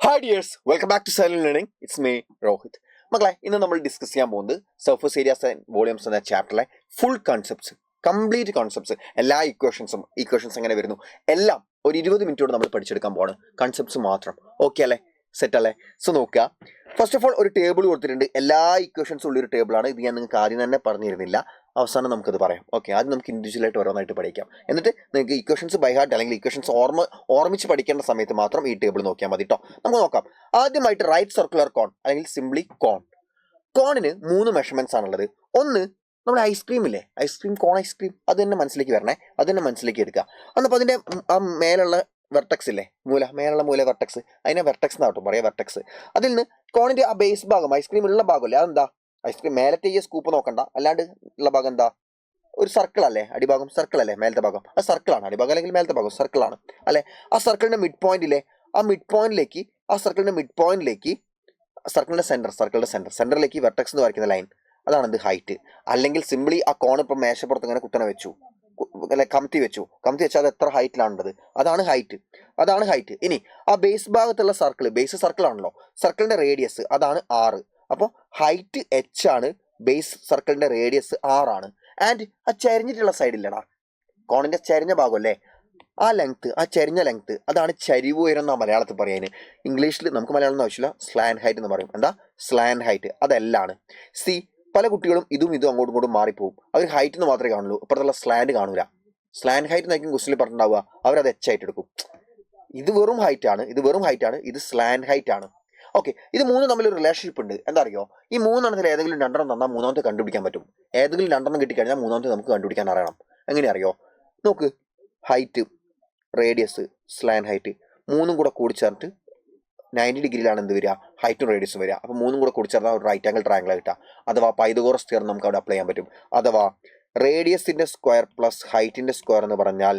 Hi dears, welcome back to silent learning. It's me Rohit. മക്കളെ, ഇന്ന് നമ്മൾ ഡിസ്കസ് ചെയ്യാൻ പോകുന്നത് സർഫസ് ഏരിയാസ് ആൻഡ് വോളിയംസ് എന്ന ചാപ്റ്ററിലെ ഫുൾ കൺസെപ്റ്റ്സ്, കംപ്ലീറ്റ് കോൺസെപ്റ്റ്സ്, എല്ലാ ഇക്വേഷൻസ് എങ്ങനെ വരുന്നു എല്ലാം ഒരു 20 മിനിറ്റോട് നമ്മൾ പഠിച്ചെടുക്കാൻ പോവാണ്. കൺസെപ്റ്റ്സ് മാത്രം. ഓക്കെ അല്ലേ? സെറ്റ് അല്ലേ? സോ നോക്കുക. ഫസ്റ്റ് ഓഫ് ഓൾ ഒരു ടേബിൾ കൊടുത്തിട്ടുണ്ട്. എല്ലാ ഇക്വേഷൻസും ഉള്ളൊരു ടേബിളാണ് ഇത്. ഞാൻ നിങ്ങൾക്ക് ആദ്യം തന്നെ പറഞ്ഞിരുന്നില്ല, അവസാനം നമുക്കത് പറയാം. ഓക്കെ, ആദ്യം നമുക്ക് ഇൻഡിവിജ്വലായിട്ട് ഓരോന്നായിട്ട് പഠിക്കാം. എന്നിട്ട് നിങ്ങൾക്ക് ഇക്വേഷൻസ് ബൈ ഹാർട്ട് അല്ലെങ്കിൽ ഇക്വേഷൻസ് ഓർമ്മിച്ച് പഠിക്കേണ്ട സമയത്ത് മാത്രം ഈ ടേബിൾ നോക്കിയാൽ മതി കേട്ടോ. നമുക്ക് നോക്കാം. ആദ്യമായിട്ട് റൈറ്റ് സർക്കുലർ കോൺ അല്ലെങ്കിൽ സിംപ്ലി കോൺ. കോണിന് 3 മെഷർമെന്റ്സ് ആണുള്ളത്. ഒന്ന്, നമ്മുടെ ഐസ്ക്രീം ഇല്ലേ, കോൺ ഐസ്ക്രീം, അത് തന്നെ മനസ്സിലേക്ക് വരണേ, അത് തന്നെ മനസ്സിലേക്ക് എടുക്കുക. എന്നപ്പോൾ അതിൻ്റെ ആ മേലുള്ള വെർട്ടക്സ് ഇല്ലേ, മേലുള്ള മൂല വെർട്ടക്സ്, അതിനെ വെർട്ടക്സ് എന്നാട്ടോ പറയാം, വെർട്ടക്സ്. അതിൽ നിന്ന് കോണിന്റെ ആ ബേസ് ഭാഗം, ഐസ്ക്രീം ഉള്ള ഭാഗമല്ലേ, അതെന്താ? ഐസ്ക്രീം മേലത്തെ ഈ സ്കൂപ്പ് നോക്കണ്ട, അല്ലാണ്ട് ഉള്ള ഭാഗം എന്താ? ഒരു സർക്കിൾ അല്ലേ, അടിഭാഗം സർക്കിൾ അല്ലേ, മേലത്തെ ഭാഗം അത് സർക്കിളാണ്. അടിഭാഗം അല്ലെങ്കിൽ മേലത്തെ ഭാഗം സർക്കിളാണ് അല്ലെ. ആ സർക്കിളിന്റെ മിഡ് പോയിന്റിലെ ആ സർക്കിളിന്റെ മിഡ് പോയിന്റിലേക്ക് സർക്കിളിന്റെ സെന്ററിലേക്ക് വെർട്ടക്സ് എന്ന് വരയ്ക്കുന്ന ലൈൻ, അതാണ് ഇത് ഹൈറ്റ്. അല്ലെങ്കിൽ സിംപ്ലി ആ കോൺ ഇപ്പം മേശപ്പുറത്ത് ഇങ്ങനെ കുത്തനെ വെച്ചു, അല്ലെ കമത്തി വെച്ചാൽ അത് എത്ര ഹൈറ്റിലാണുള്ളത്, അതാണ് ഹൈറ്റ്. ഇനി ആ ബേസ് ഭാഗത്തുള്ള ബേസ് സർക്കിൾ ആണല്ലോ, സർക്കിളിന്റെ റേഡിയസ് അതാണ് 6. അപ്പോൾ ഹൈറ്റ് h ആണ്, ബേസ് സർക്കിളിന്റെ റേഡിയസ് 6 ആണ്. ആൻഡ് ആ ചരിഞ്ഞിട്ടുള്ള സൈഡില്ലടാ, കോണിന്റെ ചരിഞ്ഞ ഭാഗം അല്ലേ, ആ ചരിഞ്ഞ ലെങ്ത് അതാണ് ചരിവ് ഉയരം എന്നാ മലയാളത്തിൽ പറയാൻ. ഇംഗ്ലീഷിൽ നമുക്ക് മലയാളം ആവശ്യമില്ല, സ്ലാൻ ഹൈറ്റ് എന്ന് പറയും. എന്താ സ്ലാൻ ഹൈറ്റ്? അതെല്ലാണ്. പല കുട്ടികളും ഇതും അങ്ങോട്ടും ഇങ്ങോട്ടും മാറിപ്പോവും. അവർ ഹൈറ്റ് എന്ന് മാത്രമേ കാണുള്ളൂ, ഇപ്പുറത്തുള്ള സ്ലാൻഡ് കാണൂല. സ്ലാൻഡ് ഹൈറ്റ് എന്നായിരിക്കും ക്വസ്റ്റിൽ പറഞ്ഞിട്ടുണ്ടാവുക, അവരത് h ആയിട്ട് എടുക്കും. ഇത് വെറും ഹൈറ്റ് ആണ്, ഇത് സ്ലാൻ ഹൈറ്റ് ആണ്. ഓക്കെ, ഇത് 3 തമ്മിലൊരു റിലേഷൻഷിപ്പ് ഉണ്ട്. എന്താ അറിയോ? ഈ 3 ഏതെങ്കിലും 2 തന്നാൽ മൂന്നാമത്തെ കണ്ടുപിടിക്കാൻ പറ്റും. ഏതെങ്കിലും 2 കിട്ടിക്കഴിഞ്ഞാൽ മൂന്നാമത്തെ നമുക്ക് കണ്ടുപിടിക്കാൻ അറിയണം. എങ്ങനെ അറിയോ? നോക്ക്, ഹൈറ്റ്, റേഡിയസ്, സ്ലാൻ ഹൈറ്റ് 3 കൂടെ കൂടിച്ചേർത്ത് 90 ഡിഗ്രിയിലാണ് എന്ത് വരിക? ഹൈറ്റും റേഡിയസും വരിക. അപ്പോൾ 3 കൂടെ കൂടിച്ചേർന്നാൽ ഒരു റൈറ്റ് ആംഗിൾ ട്രയാംഗിൾ കിട്ടുക. അഥവാ പൈതഗോറസ് തിയറം നമുക്ക് അവിടെ അപ്ലൈ ചെയ്യാൻ പറ്റും. അഥവാ റേഡിയസിന്റെ സ്ക്വയർ പ്ലസ് ഹൈറ്റിന്റെ സ്ക്വയർ എന്ന് പറഞ്ഞാൽ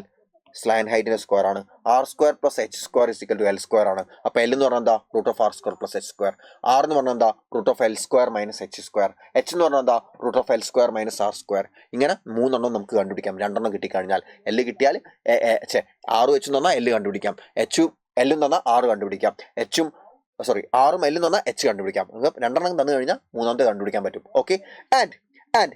സ്ലാൻ ഹൈറ്റിന്റെ സ്ക്വയർ ആണ്. r² + h² = L² ആണ്. അപ്പോൾ L എന്ന് പറഞ്ഞാൽ എന്താ? √r² + h². R എന്ന് പറഞ്ഞാൽ എന്താ? √L² - h². h എന്ന് പറഞ്ഞാൽ എന്താ? √L² - r². ഇങ്ങനെ 3 നമുക്ക് കണ്ടുപിടിക്കാം. 2 കിട്ടിക്കഴിഞ്ഞാൽ L കിട്ടിയാൽ r h എന്ന് പറഞ്ഞാൽ L കണ്ടുപിടിക്കാം, L എന്ന് പറഞ്ഞാൽ r കണ്ടുപിടിക്കാം, r ഉം L എന്ന് പറഞ്ഞാൽ h കണ്ടുപിടിക്കാം. 2 തന്നു കഴിഞ്ഞാൽ മൂന്നാമത്തെ കണ്ടുപിടിക്കാൻ പറ്റും. ഓക്കെ, ആൻഡ്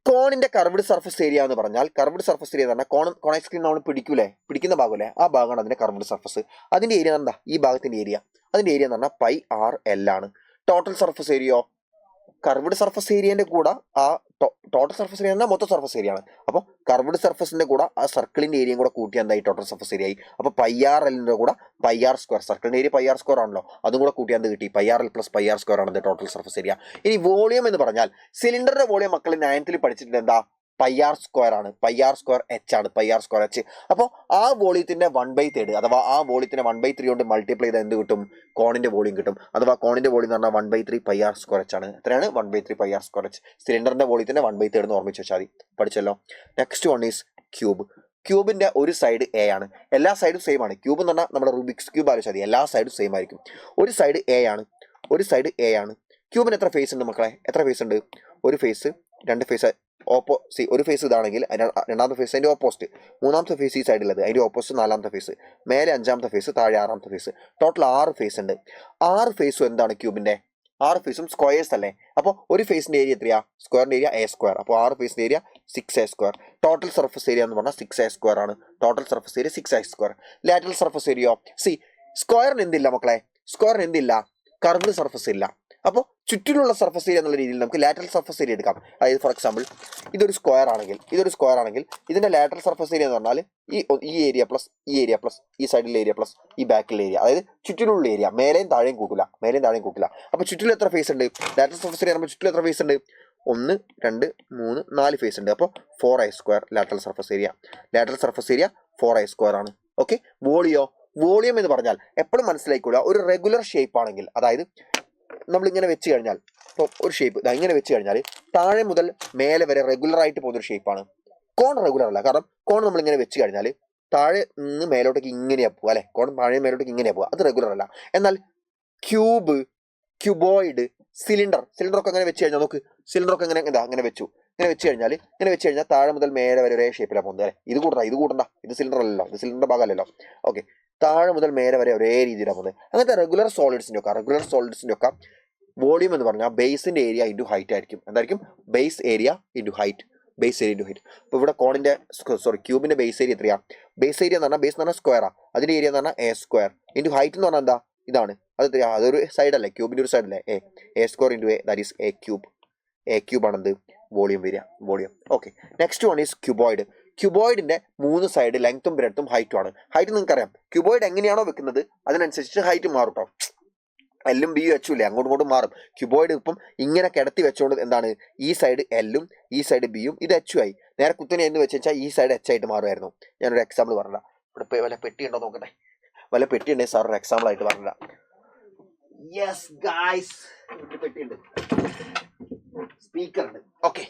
കോണിന്റെ കർവ്ഡ് സർഫസ് ഏരിയ എന്ന് പറഞ്ഞാൽ, കോൺ ഐസ്ക്രീം നമ്മൾ പിടിക്കുന്ന ഭാഗമല്ലേ, ആ ഭാഗമാണ് അതിന്റെ കർവ്ഡ് സർഫസ്. അതിന്റെ ഏരിയ എന്താ? ഈ ഭാഗത്തിന്റെ ഏരിയ എന്ന് പറഞ്ഞാൽ πr_l ആണ്. ടോട്ടൽ സർഫസ് ഏരിയയോ, കർവ്ഡ് സർഫസ് ഏരിയന്റെ കൂടെ ആ ടോട്ടൽ സർഫസ് ഏരിയ എന്നാൽ മൊത്തം സർഫസ് ഏരിയ ആണ്. അപ്പോൾ കർവ്ഡ് സർഫസിന്റെ കൂടെ ആ സർക്കിളിന്റെ ഏരിയയും കൂടെ കൂട്ടി എന്തായി? ടോട്ടൽ സർഫസ് ഏരിയ ആയി. അപ്പോൾ πr_l കൂടെ πr², സർക്കിളിന്റെ ഏരിയ πr² ആണല്ലോ, അതും കൂടെ കൂട്ടി എന്ത് കിട്ടി? πr_l + πr² ആണ് ടോട്ടൽ സർഫസ് ഏരിയ. ഇനി വോളിയം എന്ന് പറഞ്ഞാൽ, സിലിണ്ടറിന്റെ വോളിയം മക്കൾ 9th പഠിച്ചിട്ടുണ്ട്. എന്താ? πr² ആണ്, πr² h ആണ്, πr² h. അപ്പോൾ ആ വോളിയത്തിന്റെ 1/3 അഥവാ ആ വോളിയത്തിന്റെ 1/3 കൊണ്ട് മൾട്ടിപ്ലൈ ചെയ്താൽ എന്ത് കിട്ടും? കോണിന്റെ വോളിയം കിട്ടും. അഥവാ കോണിന്റെ വോളിയം എന്ന് പറഞ്ഞാൽ 1/3 πr² h ആണ്. എത്രയാണ്? 1/3 πr² h. സിലിണ്ടറിന്റെ വോളിയത്തിന്റെ 1/3 എന്ന് ഓർമ്മിച്ച് വെച്ചാൽ മതി. പഠിച്ചല്ലോ. Next one is cube. ക്യൂബിന്റെ ഒരു സൈഡ് a ആണ്, എല്ലാ സൈഡും സെയിം ആണ്. ക്യൂബ് എന്ന് പറഞ്ഞാൽ നമ്മുടെ റുബിക്സ് ക്യൂബ് ആലോചിച്ചാൽ മതി, എല്ലാ സൈഡും സെയിം ആയിരിക്കും. ഒരു സൈഡ് a ആണ്. ക്യൂബിന് എത്ര ഫേസ് ഉണ്ട് മക്കളെ? ഒരു ഫേസ്, 2 ഫേസ്. ഒരു ഫേസ് ഇതാണെങ്കിൽ രണ്ടാമത്തെ ഫേസ് അതിന്റെ ഓപ്പോസിറ്റ്, മൂന്നാമത്തെ ഫേസ് ഈ സൈഡിലത്, അതിന്റെ ഓപ്പോസിറ്റ് 4ാമത്തെ ഫേസ്, മേലെ 5ാമത്തെ ഫേസ്, താഴെ 6ാമത്തെ ഫേസ്. ടോട്ടൽ 6 ഫേസ് ഉണ്ട്. 6 ഫേസും എന്താണ് ക്യൂബിന്റെ? 6 ഫേസും സ്ക്വയേഴ്സ് അല്ലേ. അപ്പോൾ ഒരു ഫേസിന്റെ ഏരിയ എത്രയാ? സ്ക്വയറിന്റെ ഏരിയ a². അപ്പോൾ 6 ഫേസിന്റെ area 6a². Total surface area എന്ന് പറഞ്ഞാൽ 6a² ആണ്. Total surface area 6a². Lateral surface area സ്ക്വയറിന് എന്തില്ല മക്കളെ? കർവ്ഡ് സർഫസ് ഇല്ല. അപ്പോൾ ചുറ്റിലുള്ള സർഫസ് ഏരിയ എന്നുള്ള രീതിയിൽ നമുക്ക് ലാറ്ററൽ സർഫസ് ഏരിയ എടുക്കാം. അതായത് ഫോർ എക്സാമ്പിൾ ഇതൊരു സ്ക്വയർ ആണെങ്കിൽ ഇതിന്റെ ലാറ്ററൽ സർഫസ് ഏരിയ എന്ന് പറഞ്ഞാൽ ഈ ഏരിയ പ്ലസ് ഈ സൈഡിലെ ഏരിയ പ്ലസ് ഈ ബാക്കിലെ ഏരിയ, അതായത് ചുറ്റിലുള്ള ഏരിയ. മേലെയും താഴെയും കൂട്ടില്ല. അപ്പോൾ ചുറ്റിലും എത്ര ഫേസ് ഉണ്ട്? ലാറ്ററൽ സർഫസ് ഏരിയ നമ്മൾ ചുറ്റിലും എത്ര ഫേസ് ഉണ്ട്? 1 2 3 4 ഫേസ് ഉണ്ട്. അപ്പോൾ 4a² lateral surface area 4a² ആണ്. ഓക്കെ, വോളിയം എന്ന് പറഞ്ഞാൽ എപ്പോഴും മനസ്സിലാക്കിക്കൂടാ, ഒരു റെഗുലർ ഷേപ്പ് ആണെങ്കിൽ, അതായത് നമ്മളിങ്ങനെ വെച്ച് കഴിഞ്ഞാൽ, ഇപ്പോൾ ഒരു ഷേപ്പ് ഇങ്ങനെ വെച്ച് കഴിഞ്ഞാൽ താഴെ മുതൽ മേലെ വരെ റെഗുലർ ആയിട്ട് പോകുന്നൊരു ഷേപ്പാണ്. കോൺ റെഗുലർ അല്ല, കാരണം കോൺ നമ്മളിങ്ങനെ വെച്ച് കഴിഞ്ഞാൽ താഴെ നിന്ന് മേലോട്ടേക്ക് ഇങ്ങനെയാ പോവുക അല്ലെ, കോൺ താഴെ മേലോട്ടേക്ക് ഇങ്ങനെയാ പോവുക, അത് റെഗുലർ അല്ല. എന്നാൽ ക്യൂബോയിഡ്, സിലിണ്ടർ ഒക്കെ അങ്ങനെ വെച്ച് കഴിഞ്ഞാൽ നോക്ക്, സിലിണ്ടറൊക്കെ അങ്ങനെ വെച്ച് കഴിഞ്ഞാൽ താഴെ മുതൽ മേലെ വരെ ഒരേ ഷേപ്പിലാണ് പോകുന്നത് അല്ലെ. ഇത് കൂടണ്ട, ഇത് സിലിണ്ടർ അല്ലല്ലോ, ഇത് സിലിണ്ടർ ഭാഗമല്ലല്ലോ. ഓക്കെ, താഴെ മുതൽ മേലെ വരെ ഒരേ രീതിയിലാണ് പോകുന്നത്. അങ്ങനത്തെ റെഗുലർ സോളിഡ്സിൻ്റെ ഒക്കെ വോളിയം എന്ന് പറഞ്ഞാൽ ബേസിൻ്റെ ഏരിയ ഇൻറ്റു ഹൈറ്റ് ആയിരിക്കും. എന്തായിരിക്കും? Base area into height. അപ്പോൾ ഇവിടെ ക്യൂബിൻ്റെ ബേസ് ഏരിയ എത്രയാണ്? ബേസ് ഏരിയ എന്ന് പറഞ്ഞാൽ ബേസ് എന്ന് പറഞ്ഞാൽ സ്ക്വയറാണ്, അതിൻ്റെ ഏരിയ എന്ന് പറഞ്ഞാൽ എ സ്ക്വയർ ഇൻറ്റു ഹൈറ്റ് എന്ന് പറഞ്ഞാൽ എന്താ? ഇതാണ്. അത് എത്രയാ? അതൊരു സൈഡല്ലേ, ക്യൂബിൻ്റെ ഒരു സൈഡല്ലേ, a square into a, that is a cube ആണെന്ത് വോളിയം വരിക. Okay. Next one is cuboid. ക്യൂബോയിഡിന്റെ 3 സൈഡ് ലെങ്ത്തും ബ്രെഡ്ത്തും ഹൈറ്റും ആണ്. ഹൈറ്റ് നിങ്ങൾക്ക് അറിയാം, ക്യൂബോയിഡ് എങ്ങനെയാണോ വെക്കുന്നത് അതിനനുസരിച്ച് ഹൈറ്റ് മാറും കേട്ടോ. എല്ലും ബിയും എച്ചും ഇല്ലേ, അങ്ങോട്ടും ഇങ്ങോട്ടും മാറും. ക്യൂബോയിഡ് ഇപ്പം ഇങ്ങനെ കിടത്തി വെച്ചുകൊണ്ട് എന്താണ്, ഈ സൈഡ് എല്ലും ഈ സൈഡ് ബിയും, ഇത് എച്ചും ആയി. നേരെ കുത്തനെ എന്ന് വെച്ച് വെച്ചാൽ ഈ സൈഡ് എച്ച് ആയിട്ട് മാറുമായിരുന്നു. ഞാനൊരു എക്സാമ്പിൾ പറഞ്ഞ, ഇവിടെ വല്ല പെട്ടി ഉണ്ടോ നോക്കട്ടെ, വല്ല പെട്ടി ഉണ്ടെങ്കിൽ സാർ ഒരു എക്സാമ്പിൾ ആയിട്ട് പറഞ്ഞ. യെസ് ഗായ്സ്, പെട്ടിയുണ്ട്, സ്പീക്കർ ഉണ്ട്. ഓക്കെ.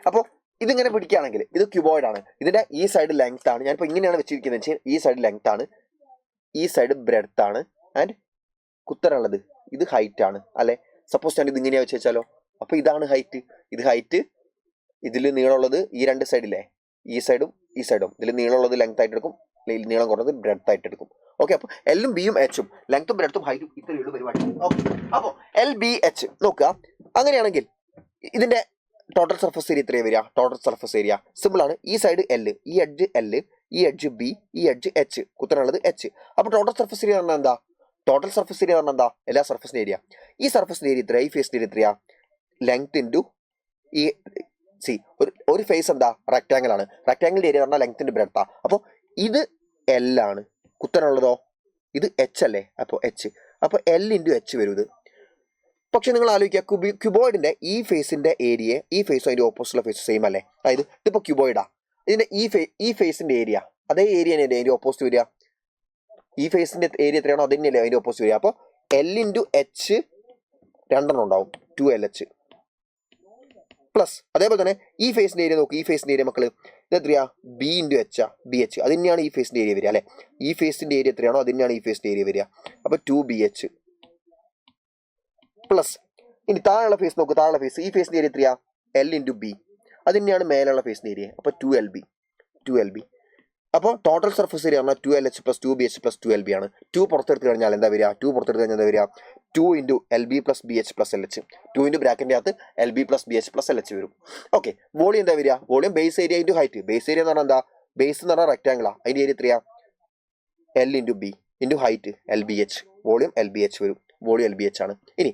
അപ്പോൾ ഇതിങ്ങനെ പിടിക്കുകയാണെങ്കിൽ ഇത് ക്യൂബോയിഡ് ആണ്. ഇതിന്റെ ഈ സൈഡ് ലെങ്ത് ആണ്. ഞാനിപ്പോൾ ഇങ്ങനെയാണ് വെച്ചിരിക്കുന്നത് വെച്ചാൽ ഈ സൈഡ് ലെങ്ത് ആണ്, ഈ സൈഡ് ബ്രെഡ്ത്ത് ആണ്, ആൻഡ് കുത്തനുള്ളത് ഇത് ഹൈറ്റ് ആണ് അല്ലെ. സപ്പോസ് ഞാൻ ഇത് ഇങ്ങനെയാ വെച്ച് വെച്ചാലോ, അപ്പോൾ ഇതാണ് ഹൈറ്റ്, ഇത് ഹൈറ്റ്, ഇതിൽ നീളമുള്ളത് ഈ 2 സൈഡില്ലേ, ഈ സൈഡും ഈ സൈഡും, ഇതിൽ നീളമുള്ളത് ലെങ്ത് ആയിട്ട് എടുക്കും, നീളം കുറഞ്ഞത് ബ്രെഡ്ത്ത് ആയിട്ട് എടുക്കും. ഓക്കെ. അപ്പോൾ എല്ലും ബിയും എച്ചും, ലെങ്ത്തും ബ്രെഡ്ത്തും ഹൈറ്റും ഇത്രയുള്ള പരിപാടി. ഓക്കെ. അപ്പോൾ എൽ ബി എച്ച് നോക്കുക. അങ്ങനെയാണെങ്കിൽ ഇതിന്റെ ടോട്ടൽ സർഫസ് ഏരിയ എത്രയാണ് വരിക? ടോട്ടൽ സർഫസ് ഏരിയ സിമ്പിൾ ആണ്. ഈ സൈഡ് എൽ, ഈ എഡ്ജ് എൽ, ഈ എഡ്ജ് ബി, ഈ എഡ്ജ് എച്ച്, കുത്തനുള്ളത് എച്ച്. അപ്പോൾ ടോട്ടൽ സർഫസ് ഏരിയ പറഞ്ഞാൽ എന്താ? ടോട്ടൽ സർഫസ് ഏരിയ പറഞ്ഞാൽ എന്താ? എല്ലാ സർഫസിന്റെ ഏരിയ. ഈ സർഫസിന്റെ ഏരിയ എത്രയാ? ഈ ഫേസിന്റെ ഏരിയ എത്രയാ? ലെങ്ത് ഇൻറ്റു ഈ ഒരു ഫേസ് എന്താ? റെക്ടാങ്കിൾ ആണ്. റെക്ടാങ്കിളിന്റെ ഏരിയ പറഞ്ഞാൽ ലെങ്ത്തിന്റെ ബ്രെഡ്ത്താ. അപ്പോൾ ഇത് എൽ ആണ്, കുത്തനുള്ളതോ ഇത് എച്ച് അല്ലേ, അപ്പോൾ എച്ച്. അപ്പോൾ എൽ ഇൻറ്റു എച്ച് വരും ഇത്. പക്ഷെ നിങ്ങൾ ആലോചിക്കുക, ക്യൂബോയിഡിന്റെ ഈ ഫേസിന്റെ ഏരിയ ഈ ഫേസും അതിന്റെ ഓപ്പോസിറ്റുള്ള ഫേസ് സെയിം അല്ലേ? അതായത് ഇതിപ്പോൾ ക്യൂബോയിഡാ, ഇതിന്റെ ഈ ഫേസിന്റെ ഏരിയ അതേ ഏരിയ തന്നെയല്ലേ അതിന്റെ ഓപ്പോസിറ്റ് വരിക. ഈ ഫേസിന്റെ ഏരിയ എത്രയാണോ അത് തന്നെയല്ലേ അതിന്റെ ഓപ്പോസിറ്റ് വരിക. അപ്പോൾ എൽ ഇൻറ്റു എച്ച് 2 ഉണ്ടാവും, 2LH പ്ലസ് അതേപോലെ തന്നെ ഈ ഫേസിന്റെ ഏരിയ നോക്ക്. ഈ ഫേസിന്റെ ഏരിയ മക്കള് ഇത് എത്രയാ? ബി ഇൻറ്റു എച്ചാ, ബി എച്ച്. അത് തന്നെയാണ് ഈ ഫേസിന്റെ ഏരിയ വരിക അല്ലെ. ഈ ഫേസിന്റെ ഏരിയ എത്രയാണോ അത് തന്നെയാണ് ഈ ഫേസിന്റെ ഏരിയ വരിക. അപ്പോൾ 2BH പ്ലസ് ഇനി താഴെയുള്ള ഫേസ് നോക്ക്. താഴെയുള്ള ഫേസ് ഈ ഫേസിന്റെ ഏരിയ എത്രയാ? L into B. അത് തന്നെയാണ് മേലുള്ള ഫേസിന്റെ ഏരിയ. അപ്പോൾ 2LB. അപ്പോൾ ടോട്ടൽ സർഫസ് ഏരിയ പറഞ്ഞാൽ 2LH plus 2BH plus 2LB ആണ്. 2 പുറത്തെടുത്ത് കഴിഞ്ഞാൽ എന്താ വരിക? 2 പുറത്തെടുത്ത് കഴിഞ്ഞാൽ എന്താ വരിക? 2 into LB plus BH plus LH. 2 into ബ്രാക്കറ്റിൻ്റെ അകത്ത് LB plus BH plus LH വരും. ഓക്കെ. വോളിയം എന്താ വരിക? Volume base area into height. Base area എന്ന് പറഞ്ഞാൽ എന്താ? ബേസ് എന്ന് പറഞ്ഞാൽ റെക്ടാങ്കിളാണ്, അതിൻ്റെ ഏരിയ എത്രയാ? L into B into height LBH. Volume LBH വരും. വോളിയം LBH ആണ്. ഇനി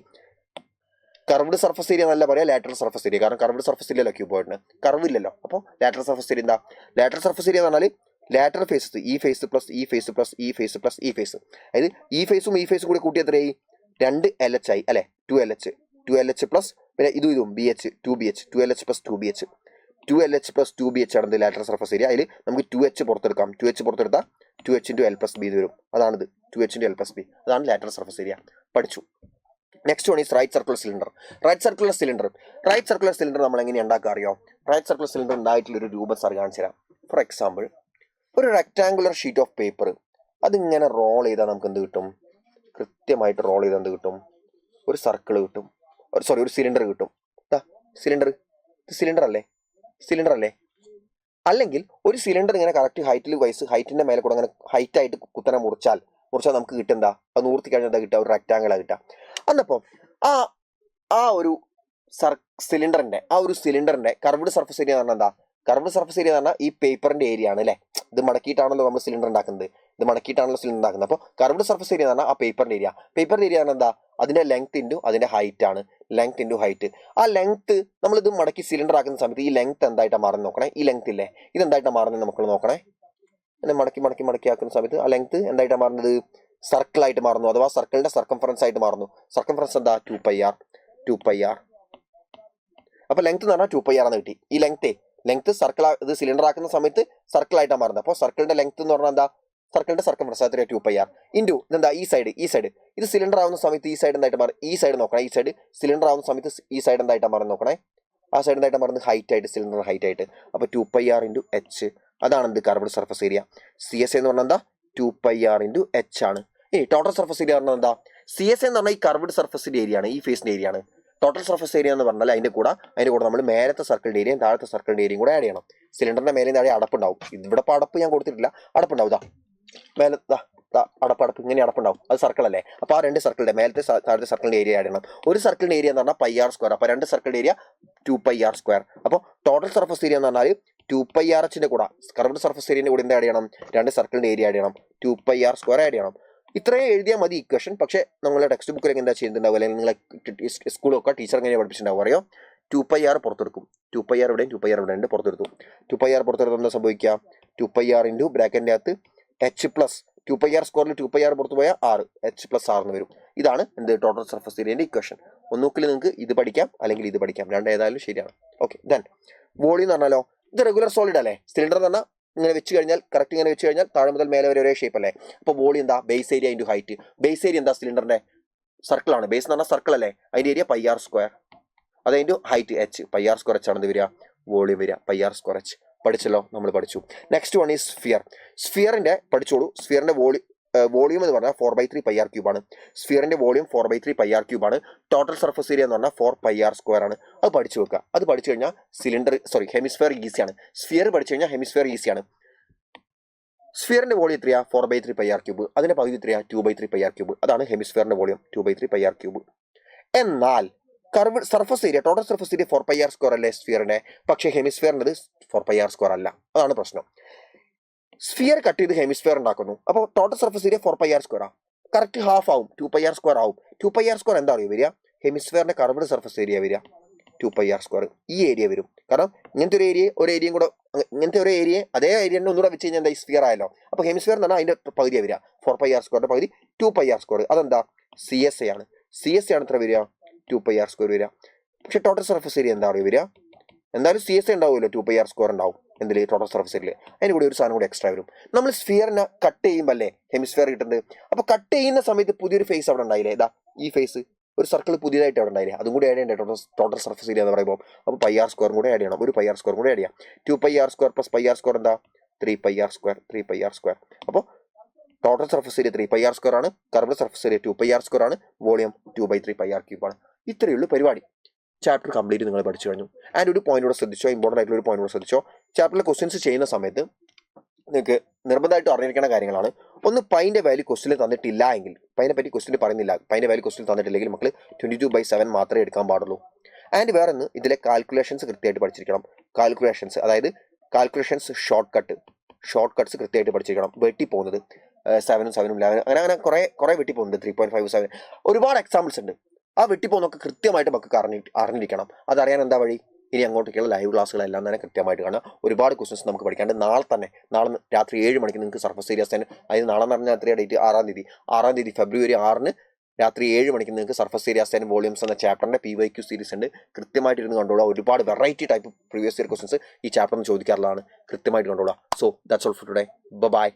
കർവ്ഡ് സർഫസ് ഏരിയ എന്നല്ല പറയാം, ലാറ്ററൽ സർഫസ് ഏരിയ. കാരണം കർവ്ഡ് സർഫസ് ഇല്ലല്ലോ ക്യൂബോയിഡിന്, കർവ് ഇല്ലല്ലോ. അപ്പോൾ ലാറ്ററൽ സർഫസ് ഏരിയ എന്താ? ലാറ്ററൽ സർഫസ് ഏരിയ എന്ന് പറഞ്ഞാൽ ലാറ്ററൽ ഫേസസ്, ഈ ഫേസ് പ്ലസ് ഈ ഫേസ് പ്ലസ് ഈ ഫേസ് പ്ലസ് ഈ ഫേസ്, അതായത് ഈ ഫേസും ഈ ഫേസും കൂടി കൂട്ടി എത്രയായി? 2LH ആയി അല്ലെ. 2LH പ്ലസ് പിന്നെ ഇതും BH, 2BH, 2LH plus 2BH, 2LH plus 2BH ആണ് ലാറ്ററൽ സർഫസ് ഏരിയ. അതിൽ നമുക്ക് 2H പുറത്തെടുക്കാം. 2H പുറത്തെടുത്താൽ 2H into L plus B വരും. അതാണിത് 2H into L plus B. അതാണ് ലാറ്ററൽ സർഫസ് ഏരിയ. പഠിച്ചു. Next one is right circular cylinder. Right circular cylinder നമ്മൾ എങ്ങനെ ഉണ്ടാക്കുക അറിയോ? റൈറ്റ് സർക്കുലർ സിലിണ്ടർ ഉണ്ടായിട്ടുള്ളൊരു രൂപം സാർ കാണിച്ചു തരാം. ഫോർ എക്സാമ്പിൾ, ഒരു റെക്ടാങ്കുലർ ഷീറ്റ് ഓഫ് പേപ്പർ, അതിങ്ങനെ റോൾ ചെയ്താൽ നമുക്ക് എന്ത് കിട്ടും? കൃത്യമായിട്ട് റോൾ ചെയ്താൽ എന്ത് കിട്ടും? ഒരു സർക്കിൾ കിട്ടും, ഒരു സിലിണ്ടർ കിട്ടും. സിലിണ്ടർ, ഇത് സിലിണ്ടർ അല്ലേ? അല്ലെങ്കിൽ ഒരു സിലിണ്ടർ ഇങ്ങനെ കറക്റ്റ് ഹൈറ്റിന്റെ മേലെ കൂടെ അങ്ങനെ ഹൈറ്റായിട്ട് കുത്തനെ മുറിച്ചാൽ നമുക്ക് കിട്ടുന്ന അത് നൂർത്തി കഴിഞ്ഞാൽ എന്താ കിട്ടുക? ഒരു റെക്ടാങ്കിളാണ് കിട്ടുക. അന്നപ്പോൾ ആ ഒരു സിലിണ്ടറിന്റെ കർവ്ഡ് സർഫസ് ഏരിയ എന്ന് പറഞ്ഞാൽ എന്താ? കർവ്ഡ് സർഫസ് ഏരിയ എന്ന് പറഞ്ഞാൽ ഈ പേപ്പറിന്റെ ഏരിയ ആണ് അല്ലേ. ഇത് മടക്കിയിട്ടാണല്ലോ നമ്മൾ സിലിണ്ടർ ഉണ്ടാക്കുന്നത്. അപ്പോൾ കർവ്ഡ് സർഫസ് ഏരിയ എന്ന് പറഞ്ഞാൽ ആ പേപ്പറിന്റെ ഏരിയ പറഞ്ഞാൽ എന്താ? അതിന്റെ ലെങ്ത് ഇൻറ്റു അതിന്റെ ഹൈറ്റ് ആണ്. ആ ലെങ്ത് നമ്മൾ ഇത് മടക്കി സിലിണ്ടർ ആക്കുന്ന സമയത്ത് ഈ ലെങ്ത് എന്തായിട്ടാണ് മാറുന്നത് നോക്കണേ. ഈ ലെങ്ത് ഇല്ലേ, ഇതെന്തായിട്ടാണ് മാറുന്നത് നമുക്ക് നോക്കണേ. മടക്കി ആക്കുന്ന സമയത്ത് ആ ലെങ്ത് എന്തായിട്ടാണ് മാറുന്നത്? സർക്കിൾ ആയിട്ട് മാറുന്നു, അഥവാ സർക്കിളിന്റെ സർക്കംഫറൻസ് ആയിട്ട് മാറുന്നു. സർക്കംഫറൻസ് എന്താ? 2πr. അപ്പൊ ലെങ്ത് എന്ന് പറഞ്ഞാൽ 2πr എന്ന് കിട്ടി. ഈ ലെങ്ത് സർക്കിൾ, ഇത് സിലിണ്ടർ ആക്കുന്ന സമയത്ത് സർക്കിൾ ആയിട്ടാണ് മാറുന്നത്. അപ്പോൾ സർക്കിളിന്റെ ലെങ്ത് എന്ന് പറഞ്ഞാൽ എന്താ? സർക്കിളിന്റെ സർക്കംഫറൻസ് എത്രയാണ്? 2πr ഇൻറ്റു ഇതെന്താ? ഈ സൈഡ് ഇത് സിലിണ്ടർ ആവുന്ന സമയത്ത് ഈ സൈഡ് എന്തായിട്ട് മാറും? ഈ സൈഡ് നോക്കണേ. ഈ സൈഡ് സിലിണ്ടർ ആവുന്ന സമയത്ത് ഈ സൈഡ് എന്തായിട്ടാണ് മാറുന്നത് നോക്കണേ. ആ സൈഡ് എന്തായിട്ടാണ് മാറുന്നത്? ഹൈറ്റ് ആയിട്ട്, സിലിണ്ടർ ഹൈറ്റ് ആയിട്ട്. അപ്പോൾ 2πr ഇൻറ്റു H. അതാണ് എന്ത്? Curved surface area. CSA എന്ന് പറഞ്ഞാൽ എന്താ? 2πr ഇൻറ്റു H ആണ്. ഇനി ടോട്ടൽ സർഫസ് ഏരിയ പറഞ്ഞാൽ എന്താ? CSA എന്ന് പറഞ്ഞാൽ ഈ കർവ്ഡ് സർഫസിന്റെ ഏരിയ ആണ്, ഈ ഫേസിന്റെ ഏരിയ ആണ്. ടോട്ടൽ സർഫസ് ഏരിയ എന്ന് പറഞ്ഞാൽ അതിന്റെ കൂടെ നമ്മൾ മേലത്തെ സർക്കിളിന്റെ ഏരിയയും താഴത്തെ സർക്കിളിന്റെ ഏരിയയും കൂടെ ആഡ് ചെയ്യണം. സിലിണ്ടറിന്റെ മേലെ താഴെ അടപ്പുണ്ടാവും. ഇവിടെ ഇപ്പോൾ അടപ്പ് ഞാൻ കൊടുത്തിട്ടില്ല, അടപ്പുണ്ടാവും. മേലെ അടപ്പ് ഇങ്ങനെ അടപ്പുണ്ടാവും, അത് സർക്കിൾ അല്ലേ. അപ്പോൾ ആ 2 സർക്കിളിന്റെ മേലത്തെ താഴത്തെ സർക്കിളിന്റെ ഏരിയ ആഡ് ചെയ്യണം. ഒരു സർക്കിളിന്റെ ഏരിയ എന്ന് പറഞ്ഞാൽ πr². അപ്പോൾ 2 സർക്കിളിന്റെ ഏരിയ 2πr². അപ്പോൾ ടോട്ടൽ സർഫസ് ഏരിയ എന്ന് പറഞ്ഞാൽ 2πrhന്റെ കൂടെ കർവ്ഡ് സർഫസ് ഏരിയന്റെ കൂടെ എന്താ ആഡ് ചെയ്യണം? 2 സർക്കിളിന്റെ ഏരിയ ആഡ് ചെയ്യണം, 2πr² ആഡ് ചെയ്യണം. ഇത്രയും എഴുതിയാൽ മതി ഇക്വേഷൻ. പക്ഷേ നിങ്ങളുടെ ടെക്സ്റ്റ് ബുക്കിലേക്ക് എന്താ ചെയ്യുന്നുണ്ടാവും, അല്ലെങ്കിൽ നിങ്ങളെ സ്കൂളൊക്കെ ടീച്ചർ എങ്ങനെ പഠിപ്പിച്ചിട്ടുണ്ടാവും അറിയോ? 2πr പുറത്തെടുക്കും. 2πr ഇവിടെയും 2πr ഇവിടെ ഉണ്ട്, പുറത്തെടുത്തു. 2πr പുറത്തെടുത്ത് എന്താ സംഭവിക്കുക? 2πr ഇൻറ്റു ബ്രാക്കറ്റിൻ്റെ അകത്ത് h പ്ലസ് 2πr² 2πr പുറത്ത് പോയാൽ 6 h+r എന്ന് വരും. ഇതാണ് എന്ത് ടോട്ടൽ സർഫസ് ഏരിയൻ്റെ ഇക്വേഷൻ. ഒന്നുകിൽ നിങ്ങൾക്ക് ഇത് പഠിക്കാം അല്ലെങ്കിൽ ഇത് പഠിക്കാം, ഏതായാലും ശരിയാണ്. ഓക്കെ, ദെൻ വോളിയം എന്ന് പറഞ്ഞാലോ, ഇത് റെഗുലർ സോളിഡ് അല്ലേ. സിലിണ്ടർ എന്ന് പറഞ്ഞാൽ ഇങ്ങനെ വെച്ച് കഴിഞ്ഞാൽ കറക്റ്റ് ഇങ്ങനെ വെച്ച് കഴിഞ്ഞാൽ താഴെ മുതൽ മേലെ വരെ ഒരേ ഷേപ്പ് അല്ലേ. അപ്പോൾ വോളിയം എന്താ? Base area into height. Base area എന്താ? സിലിണ്ടറിന്റെ സർക്കിളാണ്. ബേസ് എന്ന് പറഞ്ഞാൽ സർക്കിൾ അല്ലേ, അതിൻ്റെ ഏരിയ πr². അത് അതിൻ്റെ ഹൈറ്റ് h, πr² h ആണെന്ന് വരിക, വോളിയം വരിക πr² h. പഠിച്ചല്ലോ, നമ്മൾ പഠിച്ചു. Next one is sphere. സ്ഫിയറിന്റെ പഠിച്ചോളൂ. സ്ഫിയറിന്റെ വോളിയം എന്ന് പറഞ്ഞാൽ 4/3 πr³ ആണ്. സ്ഫിയറിന്റെ വോളിയം 4/3 πr³ ആണ്. ടോട്ടൽ സർഫസ് ഏരിയ എന്ന് പറഞ്ഞാൽ 4πr² ആണ്. അത് പഠിച്ചു വെക്കുക. അത് പഠിച്ചു കഴിഞ്ഞാൽ ഹെമിസ്ഫിയർ ഈസിയാണ്. സ്ഫിയർ പഠിച്ചു കഴിഞ്ഞാൽ ഹെമിസ്ഫിയർ ഈസിയാണ്. സ്ഫിയറിന്റെ വോളിയം എത്രയാ? 4/3 πr³. അതിന്റെ പകുതി എത്രയാ? 2/3 πr³. അതാണ് ഹെമിസ്ഫിയറിന്റെ വോളിയം, 2/3 πr³. എന്നാൽ curve surface area, total surface area 4πr² അല്ലേ സ്ഫിയറിന്റെ. പക്ഷേ ഹെമിസ്ഫിയറിൻ്റെ 4πr² അല്ല. അതാണ് പ്രശ്നം. സ്ഫിയർ കട്ട് ചെയ്ത് ഹെമിസ്ഫിയർ ഉണ്ടാക്കുന്നു. അപ്പോൾ total surface area 4πr². Correct half ആവും, 2πr² ആവും. 2πr² എന്താ അറിയോ വരിക? ഹെമിസ്ഫിയറിന്റെ കർവ്ഡ് സർഫസ് ഏരിയ വരിക 2πr². ഈ ഏരിയ വരും. കാരണം ഇങ്ങനത്തെ ഒരു ഏരിയയും കൂടെ, ഇങ്ങനത്തെ ഒരു ഏരിയ അതേ ഏരിയ ഒന്നുകൂടെ വെച്ച് കഴിഞ്ഞാൽ എന്താ സ്ഫിയർ ആയല്ലോ. അപ്പോൾ ഹെമിസ്ഫിയർ എന്ന് പറഞ്ഞാൽ അതിന്റെ പകുതിയാണ് വരിക. 4πr²ന്റെ പകുതി 2πr². അതെന്താ? CSA ആണ്. CSA ആണ് എത്ര വരിക? 2πr² വരിക. പക്ഷെ ടോട്ടൽ സർഫസ് ഏരിയ എന്താ അറിയോ വരിക? എന്തായാലും CSA ഉണ്ടാവുമല്ലോ, 2πr² ഉണ്ടാവും. എന്തിൽ? ടോട്ടൽ സർഫസ് ഏരിയയിൽ. അതിന് കൂടി ഒരു സാധനം കൂടി എക്സ്ട്രാ വരും. നമ്മൾ സ്ഫിയറിനെ കട്ട് ചെയ്യുമ്പോൾ അല്ലേ ഹെമിസ്ഫിയർ കിട്ടുന്നത്. അപ്പോൾ കട്ട് ചെയ്യുന്ന സമയത്ത് പുതിയൊരു ഫേസ് അവിടെ ഉണ്ടായില്ലേ? ഇതാ ഈ ഫേസ്, ഒരു സർക്കിൾ പുതിയതായിട്ട് അവിടെ ഉണ്ടായില്ലേ? അതും കൂടി ആഡ് ചെയ്യണ്ടേ ടോട്ടൽ സർഫസ് ഏരിയ എന്ന് പറയുമ്പോൾ. അപ്പോൾ πr² കൂടെ ആഡ് ചെയ്യണം. ഒരു πr² കൂടെ ആഡ് ചെയ്യാം. 2πr² പ്ലസ് πr² എന്താ? 3πr². 3πr². അപ്പോൾ ടോട്ടൽ സർഫസ് ഏരിയ 3πr² ആണ്. കർവ്ഡ് സർഫസ് ഏരിയ 2πr² ആണ്. വോളിയം 2/3 πr³ ആണ്. ഇത്രയേ ഉള്ളൂ പരിപാടി. ചാപ്റ്റർ കംപ്ലീറ്റ് നിങ്ങൾ പഠിച്ചു കഴിഞ്ഞു. ആൻഡ് ഒരു പോയിന്റ് കൂടെ ശ്രദ്ധിച്ചോ, ഇമ്പോർട്ടൻ്റ് ആയിട്ടുള്ള ഒരു പോയിന്റ് കൂടെ ശ്രദ്ധിച്ചോ. ചാപ്റ്ററിലെ ക്വസ്റ്റ്യൻസ് ചെയ്യുന്ന സമയത്ത് നിങ്ങൾക്ക് നിർബന്ധമായിട്ടും അറിഞ്ഞിരിക്കേണ്ട കാര്യങ്ങളാണ്. ഒന്ന്, പൈൻ്റെ വാല്യൂ ക്വസ്റ്റിൽ തന്നിട്ടില്ല എങ്കിൽ, പൈനെ പറ്റി ക്വസ്റ്റിൽ പറയുന്നില്ല, പൈൻ്റെ വാല്യൂ ക്വസ്റ്റിൽ തന്നിട്ടില്ലെങ്കിൽ മക്കൾ 22/7 മാത്രമേ എടുക്കാൻ പാടുള്ളൂ. ആൻഡ് വേറെ ഒന്ന്, ഇതിലെ കാൽക്കുലേഷൻസ് കൃത്യമായിട്ട് പഠിച്ചിരിക്കണം. കാൽക്കുലേഷൻസ്, അതായത് കാൽക്കുലേഷൻസ് ഷോർട്ട് കട്ട്സ് കൃത്യമായിട്ട് പഠിച്ചിരിക്കണം. വെട്ടി പോകുന്നത് 7 7 11 അങ്ങനെ കുറേ വെട്ടി പോകുന്നുണ്ട്. 3.5 7 ഒരുപാട് എക്സാമ്പിൾസ് ഉണ്ട്. ആ വെട്ടി പോകുന്നൊക്കെ കൃത്യമായിട്ട് നമുക്ക് അറിഞ്ഞിരിക്കണം. അതറിയാൻ എന്താ വഴി? ഇനി അങ്ങോട്ടേക്കുള്ള ലൈവ് ക്ലാസ്സുകളെല്ലാം തന്നെ കൃത്യമായിട്ട് കാണാം. ഒരുപാട് ക്വസ്റ്റൻസ് നമുക്ക് പഠിക്കാണ്ട്. നാളെ രാത്രി 7 മണിക്ക് നിങ്ങൾക്ക് സർഫസ് ഏരിയ തന്നെ, അതായത് നാളെ എന്ന് പറഞ്ഞാൽ എത്രയാണ് ഡേറ്റ്? 6 തീയതി ഫെബ്രുവരി 6 രാത്രി 7 മണിക്ക് നിങ്ങൾക്ക് സർഫസ് ഏരിയ ആൻഡ് വോളിയംസ് എന്ന ചാപ്റ്ററിന്റെ PYQ സീരീസ് ഉണ്ട്. കൃത്യമായിട്ട് ഇരുന്ന് കണ്ടോളാം. ഒരുപാട് variety type previous year questions ഈ ചാപ്റ്ററിന് ചോദിക്കാറുള്ളതാണ്. കൃത്യമായിട്ട് കണ്ടോളാം. So that's all for today. By.